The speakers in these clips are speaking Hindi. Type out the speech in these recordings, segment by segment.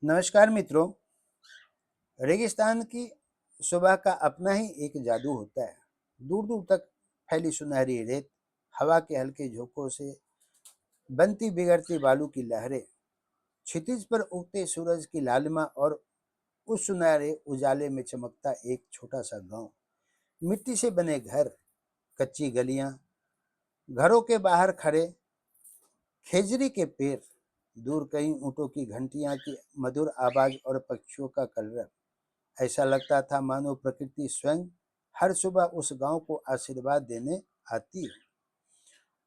नमस्कार मित्रों। रेगिस्तान की सुबह का अपना ही एक जादू होता है। दूर दूर तक फैली सुनहरी रेत, हवा के हल्के झोंकों से बनती बिगड़ती बालू की लहरें, क्षितिज पर उगते सूरज की लालिमा और उस सुनहरे उजाले में चमकता एक छोटा सा गांव। मिट्टी से बने घर, कच्ची गलियां, घरों के बाहर खड़े खेजड़ी के पेड़, दूर कहीं ऊँटों की घंटियां की मधुर आवाज और पक्षियों का कलरव। ऐसा लगता था मानो प्रकृति स्वयं हर सुबह उस गांव को आशीर्वाद देने आती है।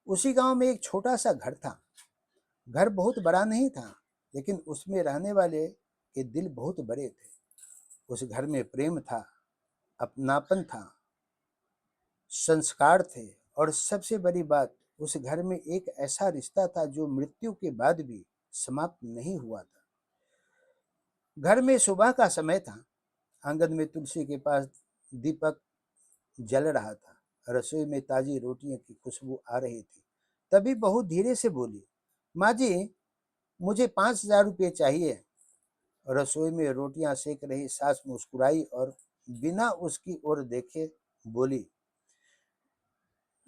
उसी गांव में एक छोटा सा घर था। घर बहुत बड़ा नहीं था, लेकिन उसमें रहने वाले के दिल बहुत बड़े थे। उस घर में प्रेम था, अपनापन था, संस्कार थे, और सबसे बड़ी बात, उस घर में एक ऐसा रिश्ता था जो मृत्यु के बाद भी समाप्त नहीं हुआ था। घर में सुबह का समय था। आंगन में तुलसी के पास दीपक जल रहा था। रसोई में ताजी रोटियों की खुशबू आ रही थी। तभी बहू धीरे से बोली, माँ जी, मुझे 5,000 रुपये चाहिए। रसोई में रोटियां सेक रही सास मुस्कुराई और बिना उसकी ओर देखे बोली,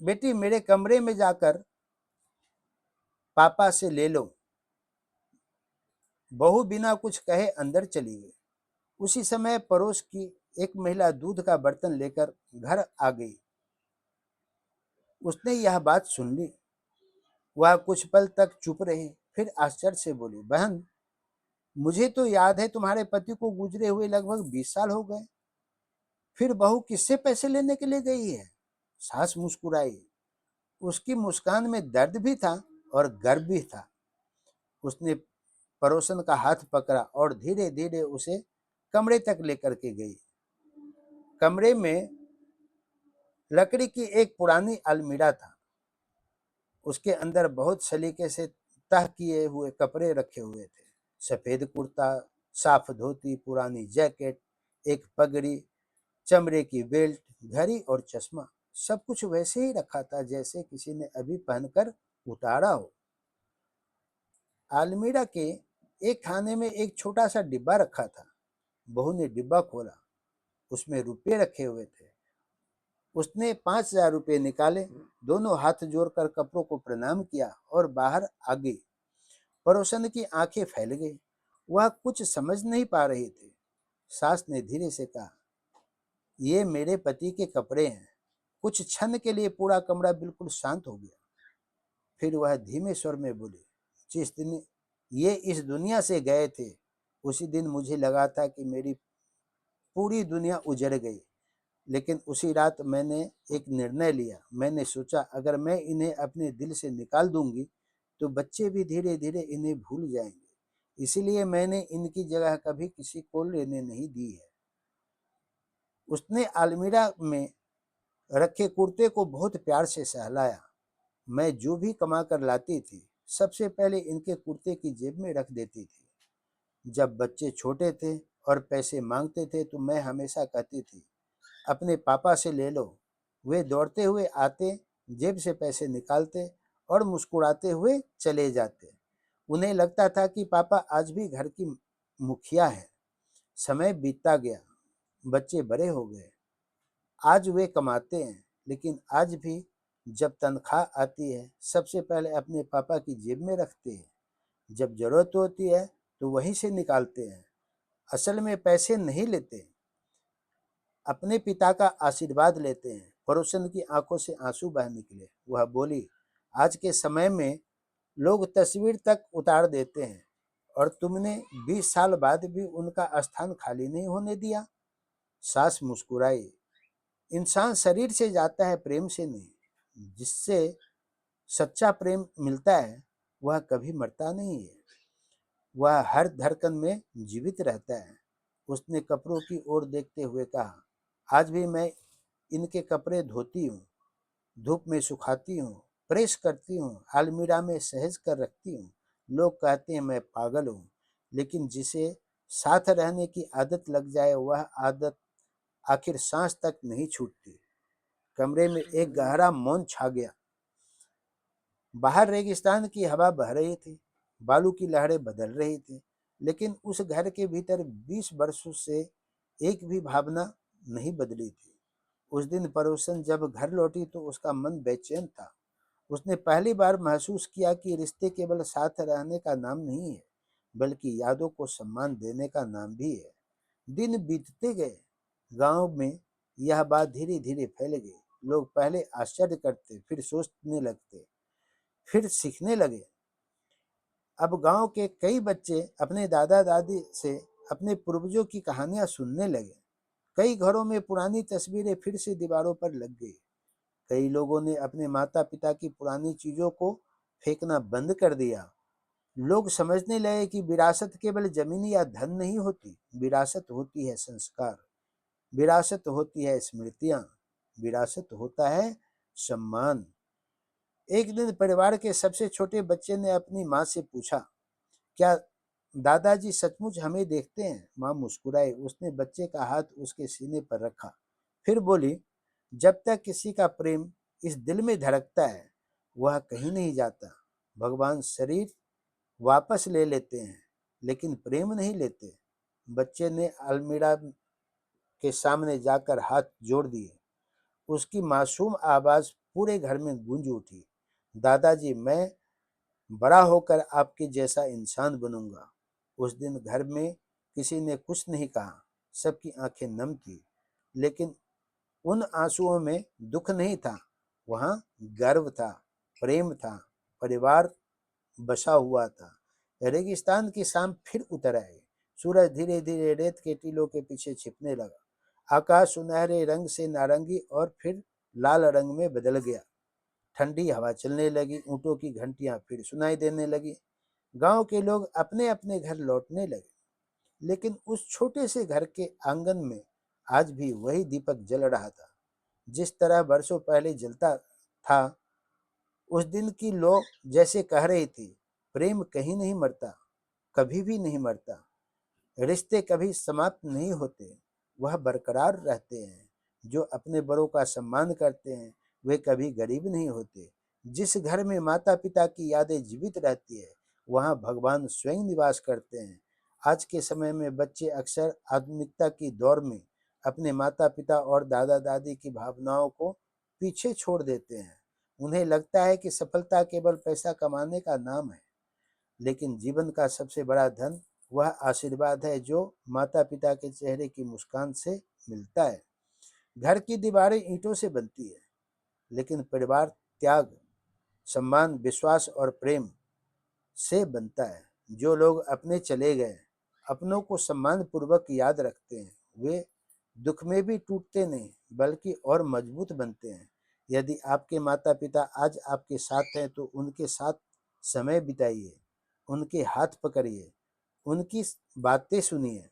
बेटी, मेरे कमरे में जाकर पापा से ले लो। बहू बिना कुछ कहे अंदर चली गई। उसी समय पड़ोस की एक महिला दूध का बर्तन लेकर घर आ गई। उसने यह बात सुन ली। वह कुछ पल तक चुप रही, फिर आश्चर्य से बोली, बहन, मुझे तो याद है तुम्हारे पति को गुजरे हुए लगभग 20 साल हो गए। फिर बहू किससे पैसे लेने के लिए गई है? सास मुस्कुराई। उसकी मुस्कान में दर्द भी था और गर्व भी था। उसने पड़ोसन का हाथ पकड़ा और धीरे धीरे उसे कमरे तक लेकर के गई। कमरे में लकड़ी की एक पुरानी अलमीरा था। उसके अंदर बहुत सलीके से तह किए हुए कपड़े रखे हुए थे। सफेद कुर्ता, साफ धोती, पुरानी जैकेट, एक पगड़ी, चमड़े की बेल्ट, घड़ी और चश्मा, सब कुछ वैसे ही रखा था जैसे किसी ने अभी पहनकर उतारा हो। अलमीरा के एक खाने में एक छोटा सा डिब्बा रखा था। बहू ने डिब्बा खोला। उसमें रुपये रखे हुए थे। उसने 5,000 रुपये निकाले, दोनों हाथ जोड़कर कपड़ों को प्रणाम किया और बाहर आ गई। पड़ोसन की आंखें फैल गई। वह कुछ समझ नहीं पा रही थी। सास ने धीरे से कहा, ये मेरे पति के कपड़े हैं। कुछ क्षण के लिए पूरा कमरा बिल्कुल शांत हो गया। फिर वह धीमे स्वर में बोली, जिस दिन ये इस दुनिया से गए थे, उसी दिन मुझे लगा था कि मेरी पूरी दुनिया उजड़ गई। लेकिन उसी रात मैंने एक निर्णय लिया। मैंने सोचा, अगर मैं इन्हें अपने दिल से निकाल दूंगी तो बच्चे भी धीरे धीरे इन्हें भूल जाएंगे। इसीलिए मैंने इनकी जगह कभी किसी को लेने नहीं दी है। उसने अलमीरा में रखे कुर्ते को बहुत प्यार से सहलाया। मैं जो भी कमा कर लाती थी, सबसे पहले इनके कुर्ते की जेब में रख देती थी। जब बच्चे छोटे थे और पैसे मांगते थे तो मैं हमेशा कहती थी, अपने पापा से ले लो। वे दौड़ते हुए आते, जेब से पैसे निकालते और मुस्कुराते हुए चले जाते। उन्हें लगता था कि पापा आज भी घर की मुखिया है। समय बीतता गया, बच्चे बड़े हो गए। आज वे कमाते हैं, लेकिन आज भी जब तनख्वाह आती है, सबसे पहले अपने पापा की जेब में रखते हैं। जब जरूरत होती है तो वहीं से निकालते हैं। असल में पैसे नहीं लेते, अपने पिता का आशीर्वाद लेते हैं। पड़ोसन की आंखों से आंसू बह निकले। वह बोली, आज के समय में लोग तस्वीर तक उतार देते हैं, और तुमने 20 साल बाद भी उनका स्थान खाली नहीं होने दिया। सास मुस्कुराई। इंसान शरीर से जाता है, प्रेम से नहीं। जिससे सच्चा प्रेम मिलता है, वह कभी मरता नहीं है। वह हर धड़कन में जीवित रहता है। उसने कपड़ों की ओर देखते हुए कहा, आज भी मैं इनके कपड़े धोती हूँ, धूप में सुखाती हूँ, प्रेस करती हूँ, अलमीरा में सहेज कर रखती हूँ। लोग कहते हैं मैं पागल हूँ, लेकिन जिसे साथ रहने की आदत लग जाए, वह आदत आखिर सांस तक नहीं छूटती। कमरे में एक गहरा मौन छा गया। बाहर रेगिस्तान की हवा बह रही थी, बालू की लहरें बदल रही थी, लेकिन उस घर के भीतर 20 वर्षों से एक भी भावना नहीं बदली थी। उस दिन पड़ोसन जब घर लौटी तो उसका मन बेचैन था। उसने पहली बार महसूस किया कि रिश्ते केवल साथ रहने का नाम नहीं है, बल्कि यादों को सम्मान देने का नाम भी है। दिन बीतते गए, गांव में यह बात धीरे धीरे फैल गई। लोग पहले आश्चर्य करते, फिर सोचने लगते, फिर सीखने लगे। अब गांव के कई बच्चे अपने दादा दादी से अपने पूर्वजों की कहानियां सुनने लगे। कई घरों में पुरानी तस्वीरें फिर से दीवारों पर लग गई। कई लोगों ने अपने माता पिता की पुरानी चीजों को फेंकना बंद कर दिया। लोग समझने लगे कि विरासत केवल जमीन या धन नहीं होती, विरासत होती है संस्कार, विरासत होती है स्मृतियां, विरासत होता है सम्मान। एक दिन परिवार के सबसे छोटे बच्चे ने अपनी माँ से पूछा, क्या दादाजी सचमुच हमें देखते हैं? माँ मुस्कुराई। उसने बच्चे का हाथ उसके सीने पर रखा, फिर बोली, जब तक किसी का प्रेम इस दिल में धड़कता है, वह कहीं नहीं जाता। भगवान शरीर वापस ले लेते हैं, लेकिन प्रेम नहीं लेते। बच्चे ने अलमीरा के सामने जाकर हाथ जोड़ दिए। उसकी मासूम आवाज पूरे घर में गूंज उठी, दादाजी, मैं बड़ा होकर आपके जैसा इंसान बनूंगा। उस दिन घर में किसी ने कुछ नहीं कहा, सबकी आंखें नम थी, लेकिन उन आंसुओं में दुख नहीं था, वहां गर्व था, प्रेम था, परिवार बसा हुआ था। रेगिस्तान की शाम फिर उतर आई। सूरज धीरे धीरे रेत के टीलों के पीछे छिपने लगा। आकाश सुनहरे रंग से नारंगी और फिर लाल रंग में बदल गया। ठंडी हवा चलने लगी, ऊँटों की घंटियां फिर सुनाई देने लगी। गांव के लोग अपने अपने घर लौटने लगे, लेकिन उस छोटे से घर के आंगन में आज भी वही दीपक जल रहा था, जिस तरह वर्षों पहले जलता था। उस दिन की लो जैसे कह रही थी, प्रेम कहीं नहीं मरता, कभी भी नहीं मरता। रिश्ते कभी समाप्त नहीं होते, वह बरकरार रहते हैं। जो अपने बड़ों का सम्मान करते हैं, वे कभी गरीब नहीं होते। जिस घर में माता पिता की यादें जीवित रहती है, वहाँ भगवान स्वयं निवास करते हैं। आज के समय में बच्चे अक्सर आधुनिकता की दौर में अपने माता पिता और दादा दादी की भावनाओं को पीछे छोड़ देते हैं। उन्हें लगता है कि सफलता केवल पैसा कमाने का नाम है, लेकिन जीवन का सबसे बड़ा धन वह आशीर्वाद है जो माता पिता के चेहरे की मुस्कान से मिलता है। घर की दीवारें ईंटों से बनती है, लेकिन परिवार त्याग, सम्मान, विश्वास और प्रेम से बनता है। जो लोग अपने चले गए अपनों को सम्मान पूर्वक याद रखते हैं, वे दुख में भी टूटते नहीं, बल्कि और मजबूत बनते हैं। यदि आपके माता पिता आज आपके साथ हैं, तो उनके साथ समय बिताइए, उनके हाथ पकड़िए, उनकी बातें सुनिए।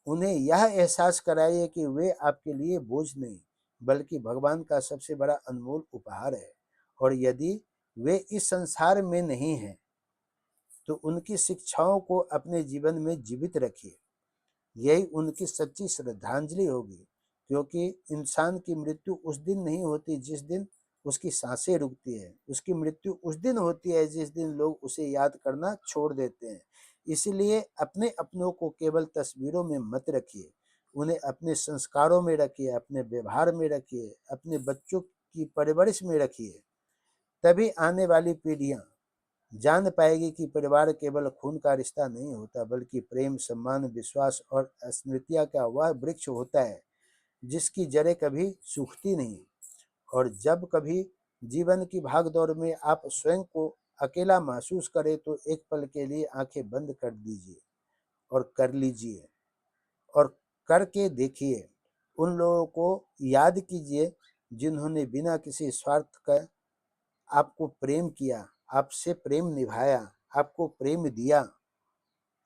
उन्हें यह एहसास कराइए कि वे आपके लिए बोझ नहीं, बल्कि भगवान का सबसे बड़ा अनमोल उपहार है। और यदि वे इस संसार में नहीं हैं, तो उनकी शिक्षाओं को अपने जीवन में जीवित रखिए। यही उनकी सच्ची श्रद्धांजलि होगी, क्योंकि इंसान की मृत्यु उस दिन नहीं होती जिस दिन उसकी सांसें रुकती है। उसकी मृत्यु उस दिन होती है जिस दिन लोग उसे याद करना छोड़ देते हैं। इसलिए अपने अपनों को केवल तस्वीरों में मत रखिए, उन्हें अपने संस्कारों में रखिए, अपने व्यवहार में रखिए, अपने बच्चों की परवरिश में रखिए। तभी आने वाली पीढ़ियां जान पाएगी कि परिवार केवल खून का रिश्ता नहीं होता, बल्कि प्रेम, सम्मान, विश्वास और स्मृतियां का वह वृक्ष होता है जिसकी जड़ें कभी सूखती नहीं। और जब कभी जीवन की भागदौड़ में आप स्वयं को अकेला महसूस करें, तो एक पल के लिए आंखें बंद कर दीजिए और कर लीजिए और करके देखिए। उन लोगों को याद कीजिए जिन्होंने बिना किसी स्वार्थ का आपको प्रेम किया, आपसे प्रेम निभाया, आपको प्रेम दिया।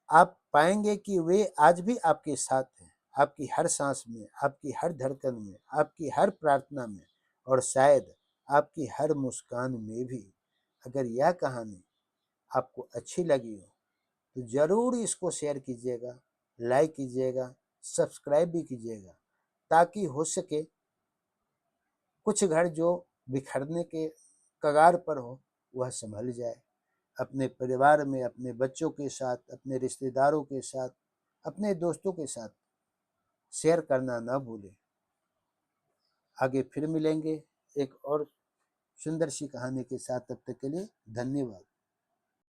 आप पाएंगे कि वे आज भी आपके साथ हैं, आपकी हर सांस में, आपकी हर धड़कन में, आपकी हर प्रार्थना में और शायद आपकी हर मुस्कान में भी। अगर यह कहानी आपको अच्छी लगी हो, तो ज़रूर इसको शेयर कीजिएगा, लाइक कीजिएगा, सब्सक्राइब भी कीजिएगा, ताकि हो सके कुछ घर जो बिखरने के कगार पर हो, वह संभल जाए। अपने परिवार में, अपने बच्चों के साथ, अपने रिश्तेदारों के साथ, अपने दोस्तों के साथ शेयर करना ना भूलें। आगे फिर मिलेंगे एक और सुंदर सी कहानी के साथ। तब तक के लिए धन्यवाद।